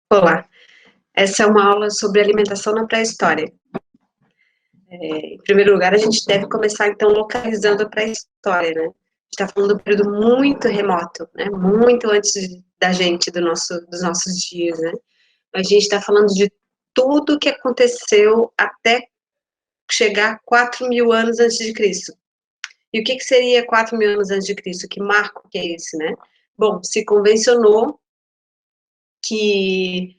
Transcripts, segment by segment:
Olá, essa é uma aula sobre alimentação na pré-história. Em primeiro lugar, a gente deve começar, então, localizando a pré-história, né? A gente está falando de um período muito remoto, né? Muito antes da gente, dos nossos dias, né? A gente está falando de tudo que aconteceu até chegar a 4.000 anos antes de Cristo. E o que seria 4.000 anos antes de Cristo? Que marco que é esse, né? Bom, se convencionou que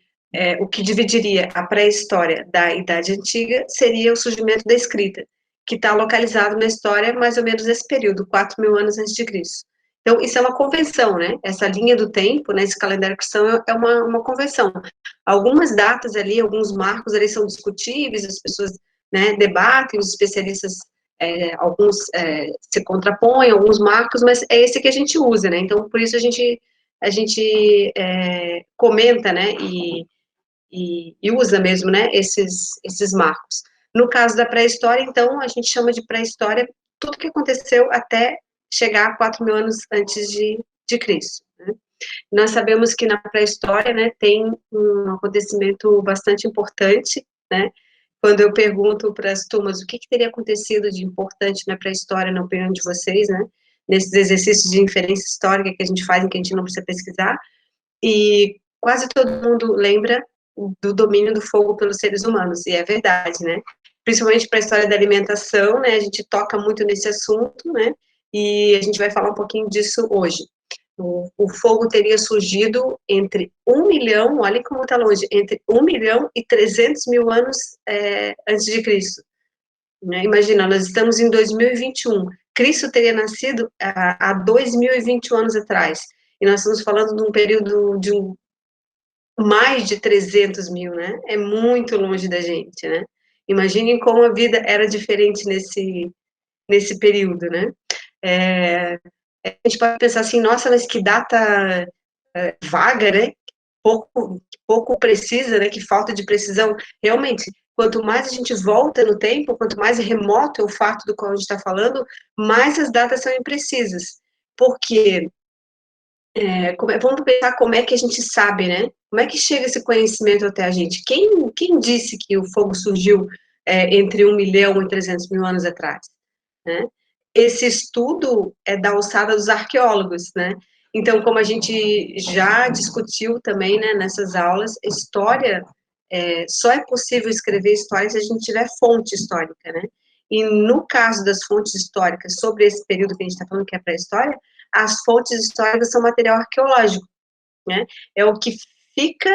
o que dividiria a pré-história da Idade Antiga seria o surgimento da escrita, que está localizado na história mais ou menos nesse período, 4.000 anos antes de Cristo. Então, isso é uma convenção, né? Essa linha do tempo, né, esse calendário cristão é uma convenção. Algumas datas ali, alguns marcos ali são discutíveis, as pessoas, né, debatem, os especialistas, alguns se contrapõem, alguns marcos, mas é esse que a gente usa, né? Então, por isso a gente comenta, né, e usa mesmo, né, esses marcos. No caso da pré-história, então, a gente chama de pré-história tudo que aconteceu até chegar a 4.000 anos antes de Cristo, né? Nós sabemos que na pré-história, né, tem um acontecimento bastante importante, né, quando eu pergunto para as turmas o que teria acontecido de importante na pré-história, na opinião de vocês, né, nesses exercícios de inferência histórica que a gente faz, em que a gente não precisa pesquisar, e quase todo mundo lembra do domínio do fogo pelos seres humanos, e é verdade, né? Principalmente para a história da alimentação, né? A gente toca muito nesse assunto, né? E a gente vai falar um pouquinho disso hoje. O fogo teria surgido entre 1.000.000, olha como está longe, entre 1.000.000 e 300.000 anos antes de Cristo. Né? Imagina, nós estamos em 2021. Cristo teria nascido há 2.021 anos atrás. E nós estamos falando de um período de mais de 300.000, né? É muito longe da gente, né? Imaginem como a vida era diferente nesse período, né? A gente pode pensar assim, nossa, mas que data vaga, né? Pouco precisa, né? Que falta de precisão. Realmente, quanto mais a gente volta no tempo, quanto mais remoto é o fato do qual a gente está falando, mais as datas são imprecisas. Porque vamos pensar como é que a gente sabe, né? Como é que chega esse conhecimento até a gente? Quem disse que o fogo surgiu entre 1.000.000 e 300.000 anos atrás? Né? Esse estudo é da alçada dos arqueólogos, né? Então, como a gente já discutiu também, né, nessas aulas, história, só é possível escrever história se a gente tiver fonte histórica, né? E no caso das fontes históricas sobre esse período que a gente está falando, que é a pré-história, as fontes históricas são material arqueológico, né? É o que fica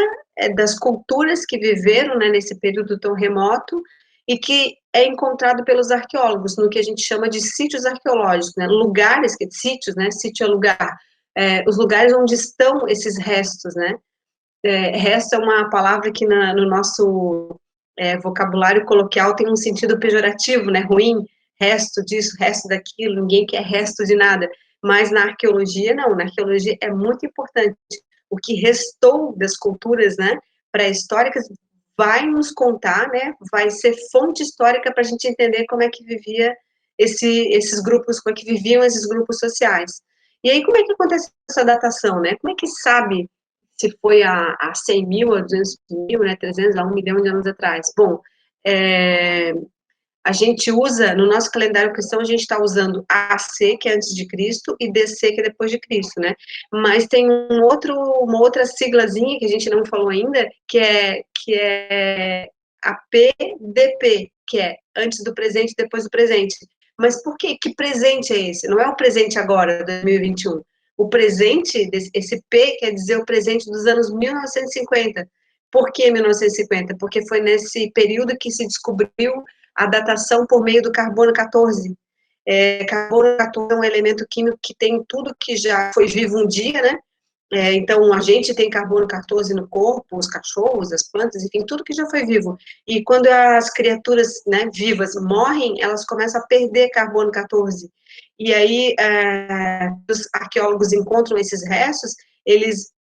das culturas que viveram, né, nesse período tão remoto e que é encontrado pelos arqueólogos no que a gente chama de sítios arqueológicos, né? Lugares, sítios, né? Sítio é lugar. Os lugares onde estão esses restos, né? Resto é uma palavra que no nosso vocabulário coloquial tem um sentido pejorativo, né? Ruim, resto disso, resto daquilo, ninguém quer resto de nada. Mas na arqueologia, não, na arqueologia é muito importante. O que restou das culturas, né, pré-históricas vai nos contar, né, vai ser fonte histórica para a gente entender como é que vivia esses grupos, como é que viviam esses grupos sociais. E aí, como é que acontece essa datação, né? Como é que sabe se foi a 100.000, a 200.000, né, 300, a 1.000.000 de anos atrás? Bom, a gente usa, no nosso calendário cristão, a gente está usando AC, que é antes de Cristo, e DC, que é depois de Cristo, né? Mas tem uma outra siglazinha que a gente não falou ainda, que é a PDP, que é antes do presente e depois do presente. Mas por quê? Que presente é esse? Não é o presente agora, 2021. O presente, esse P quer dizer o presente dos anos 1950. Por que 1950? Porque foi nesse período que se descobriu a datação por meio do carbono 14. Carbono 14 é um elemento químico que tem tudo que já foi vivo um dia, né? Então, a gente tem carbono 14 no corpo, os cachorros, as plantas, enfim, tudo que já foi vivo. E quando as criaturas, né, vivas morrem, elas começam a perder carbono 14. E aí, os arqueólogos encontram esses restos, eles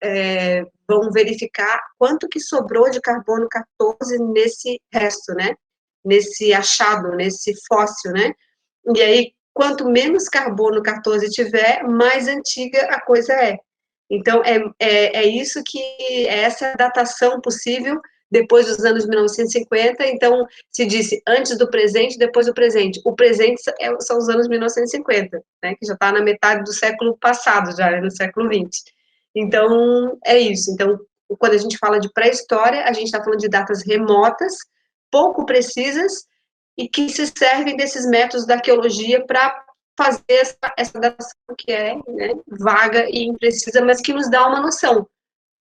vão verificar quanto que sobrou de carbono 14 nesse resto, né? Nesse achado, nesse fóssil, né? E aí, quanto menos carbono 14 tiver, mais antiga a coisa é. Então, é isso que é essa datação possível depois dos anos 1950. Então, se disse antes do presente, depois do presente. O presente são os anos 1950, né, que já está na metade do século passado, já é no século XX. Então, é isso. Então, quando a gente fala de pré-história, a gente está falando de datas remotas, pouco precisas, e que se servem desses métodos da arqueologia para fazer essa datação que é, né, vaga e imprecisa, mas que nos dá uma noção,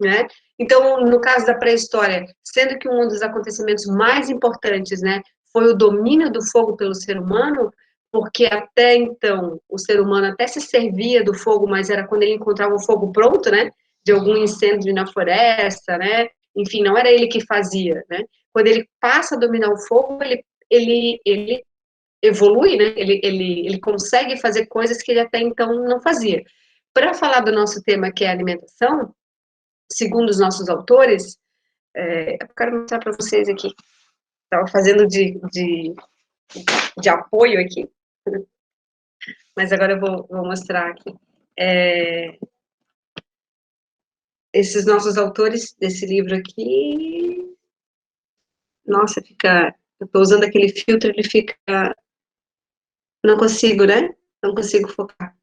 né? Então, no caso da pré-história, sendo que um dos acontecimentos mais importantes, né, foi o domínio do fogo pelo ser humano, porque até então o ser humano até se servia do fogo, mas era quando ele encontrava o fogo pronto, né, de algum incêndio na floresta, né, enfim, não era ele que fazia, né? Quando ele passa a dominar o fogo, ele evolui, né? Ele consegue fazer coisas que ele até então não fazia. Para falar do nosso tema, que é alimentação, segundo os nossos autores, eu quero mostrar para vocês aqui, estava fazendo de apoio aqui, mas agora eu vou mostrar aqui. Esses nossos autores desse livro aqui, nossa, fica, eu estou usando aquele filtro, ele fica, não consigo, né? Não consigo focar.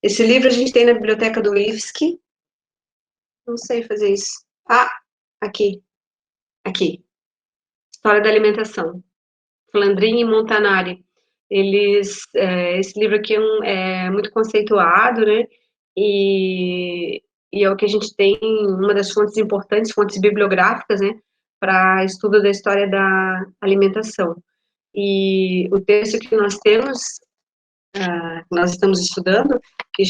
Esse livro a gente tem na biblioteca do IFSC, não sei fazer isso. Ah, aqui, aqui. História da Alimentação. Flandrin e Montanari. Esse livro aqui é muito conceituado, né? E, e é o que a gente tem, uma das fontes importantes, fontes bibliográficas, né? Para estudo da história da alimentação. E o texto que nós temos, nós estamos estudando, que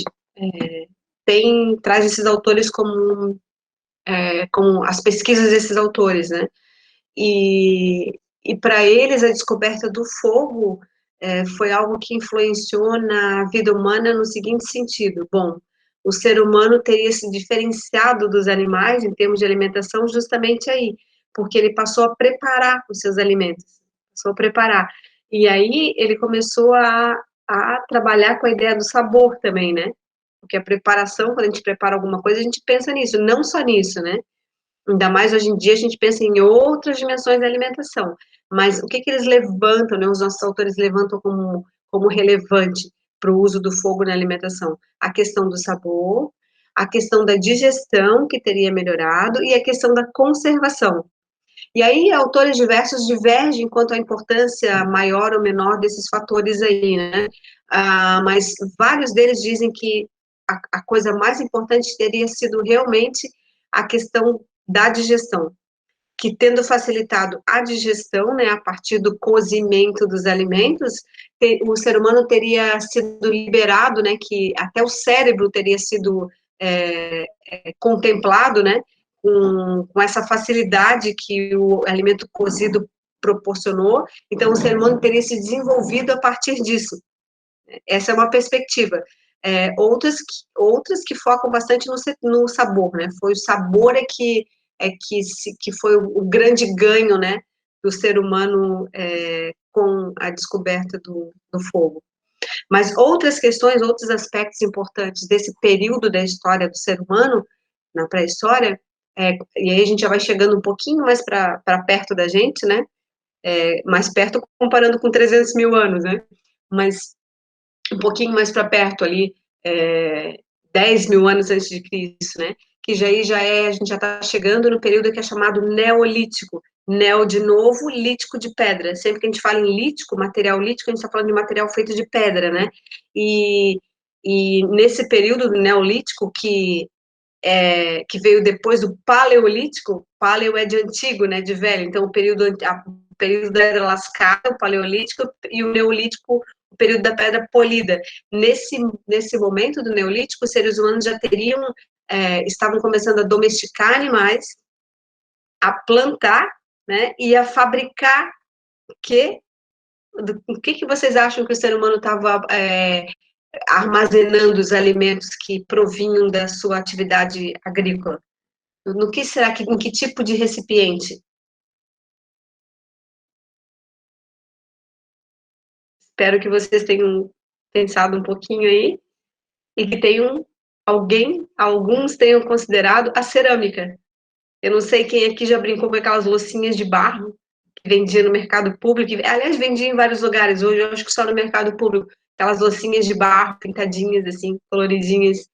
traz esses autores como as pesquisas desses autores, né? E para eles, a descoberta do fogo foi algo que influenciou na vida humana no seguinte sentido: bom, o ser humano teria se diferenciado dos animais em termos de alimentação justamente aí, porque ele passou a preparar os seus alimentos, passou a preparar. E aí ele começou a trabalhar com a ideia do sabor também, né? Porque a preparação, quando a gente prepara alguma coisa, a gente pensa nisso, não só nisso, né? Ainda mais hoje em dia a gente pensa em outras dimensões da alimentação. Mas o que eles levantam, né, os nossos autores levantam como relevante para o uso do fogo na alimentação? A questão do sabor, a questão da digestão, que teria melhorado, e a questão da conservação. E aí, autores diversos divergem quanto à importância maior ou menor desses fatores aí, né? Mas vários deles dizem que a coisa mais importante teria sido realmente a questão da digestão, que tendo facilitado a digestão, né, a partir do cozimento dos alimentos, o ser humano teria sido liberado, né, que até o cérebro teria sido contemplado, né, com essa facilidade que o alimento cozido proporcionou, então o ser humano teria se desenvolvido a partir disso. Essa é uma perspectiva. Outras que focam bastante no sabor, né? Foi o sabor que foi o grande ganho, né, do ser humano com a descoberta do fogo. Mas outras questões, outros aspectos importantes desse período da história do ser humano, na pré-história, e aí a gente já vai chegando um pouquinho mais para perto da gente, né? Mais perto comparando com 300 mil anos, né? Mas um pouquinho mais para perto ali, 10 mil anos antes de Cristo, né? Que a gente já está chegando no período que é chamado Neolítico. Neo de novo, lítico de pedra. Sempre que a gente fala em lítico, material lítico, a gente está falando de material feito de pedra, né? E, e nesse período do Neolítico, que veio depois do Paleolítico, Paleo é de antigo, né? De velho. Então, o período da Era Lascada, o Paleolítico, e o Neolítico, o período da Pedra Polida. Nesse momento do Neolítico, os seres humanos já estavam começando a domesticar animais, a plantar, né, e a fabricar que o que vocês acham que o ser humano estava armazenando os alimentos que provinham da sua atividade agrícola? No que será que, em que tipo de recipiente? Espero que vocês tenham pensado um pouquinho aí e que tenham alguns tenham considerado a cerâmica. Eu não sei quem aqui já brincou com aquelas loucinhas de barro que vendia no mercado público, aliás, vendia em vários lugares, hoje eu acho que só no mercado público, aquelas loucinhas de barro, pintadinhas, assim, coloridinhas,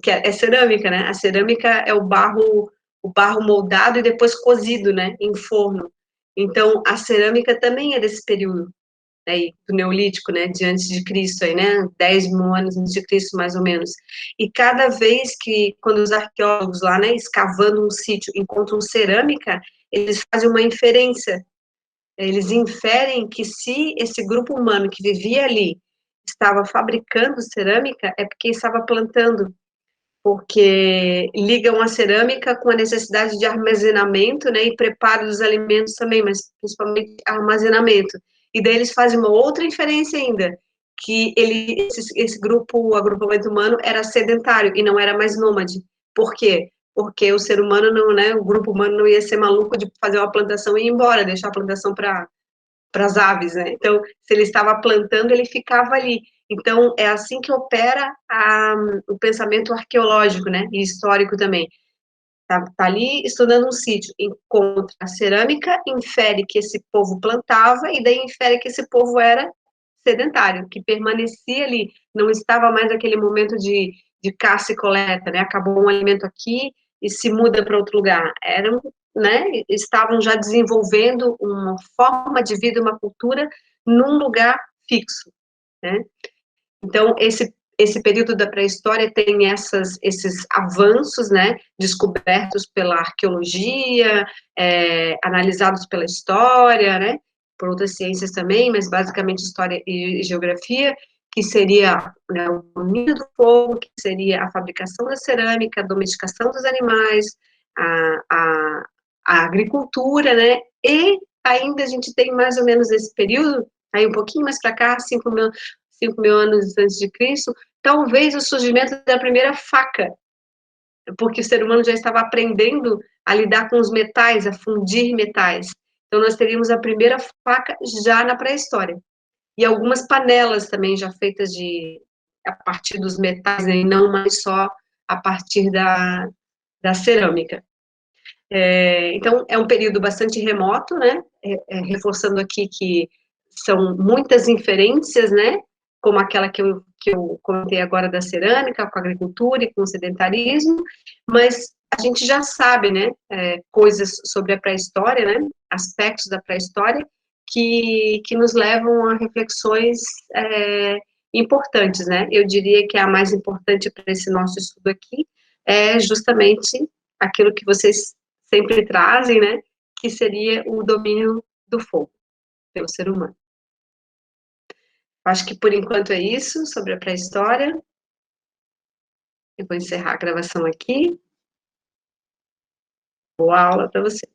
que é cerâmica, né? A cerâmica é o barro moldado e depois cozido, né, em forno. Então, a cerâmica também é desse período, aí, do Neolítico, né, de antes de Cristo, aí, né, 10 mil anos antes de Cristo, mais ou menos. E cada vez que, quando os arqueólogos lá, né, escavando um sítio, encontram cerâmica, eles fazem uma inferência, eles inferem que se esse grupo humano que vivia ali estava fabricando cerâmica, é porque estava plantando, porque ligam a cerâmica com a necessidade de armazenamento, né, e preparo dos alimentos também, mas principalmente armazenamento. E daí eles fazem uma outra inferência ainda, que esse grupo, o agrupamento humano, era sedentário e não era mais nômade. Por quê? Porque o ser humano não, né, o grupo humano não ia ser maluco de fazer uma plantação e ir embora, deixar a plantação para as aves, né? Então, se ele estava plantando, ele ficava ali. Então, é assim que opera o pensamento arqueológico, né? E histórico também. Tá ali estudando um sítio, encontra a cerâmica, infere que esse povo plantava, e daí infere que esse povo era sedentário, que permanecia ali, não estava mais naquele momento de caça e coleta, né? Acabou um alimento aqui e se muda para outro lugar. Eram, né? Estavam já desenvolvendo uma forma de vida, uma cultura num lugar fixo, né? Então, esse período da pré-história tem esses avanços, né, descobertos pela arqueologia, analisados pela história, né, por outras ciências também, mas basicamente história e geografia, que seria, né, o domínio do fogo, que seria a fabricação da cerâmica, a domesticação dos animais, a, a, a agricultura, né, e ainda a gente tem mais ou menos esse período, aí um pouquinho mais para cá, 5.000 anos antes de Cristo, talvez o surgimento da primeira faca, porque o ser humano já estava aprendendo a lidar com os metais, a fundir metais. Então, nós teríamos a primeira faca já na pré-história. E algumas panelas também já feitas a partir dos metais, né, e não mais só a partir da cerâmica. Então, é um período bastante remoto, né? Reforçando aqui que são muitas inferências, né? Como aquela que eu comentei agora da cerâmica, com a agricultura e com o sedentarismo, mas a gente já sabe, né? Coisas sobre a pré-história, né? Aspectos da pré-história que nos levam a reflexões importantes, né? Eu diria que a mais importante para esse nosso estudo aqui é justamente aquilo que vocês sempre trazem, né, que seria o domínio do fogo pelo ser humano. Acho que por enquanto é isso sobre a pré-história. Eu vou encerrar a gravação aqui. Boa aula para você.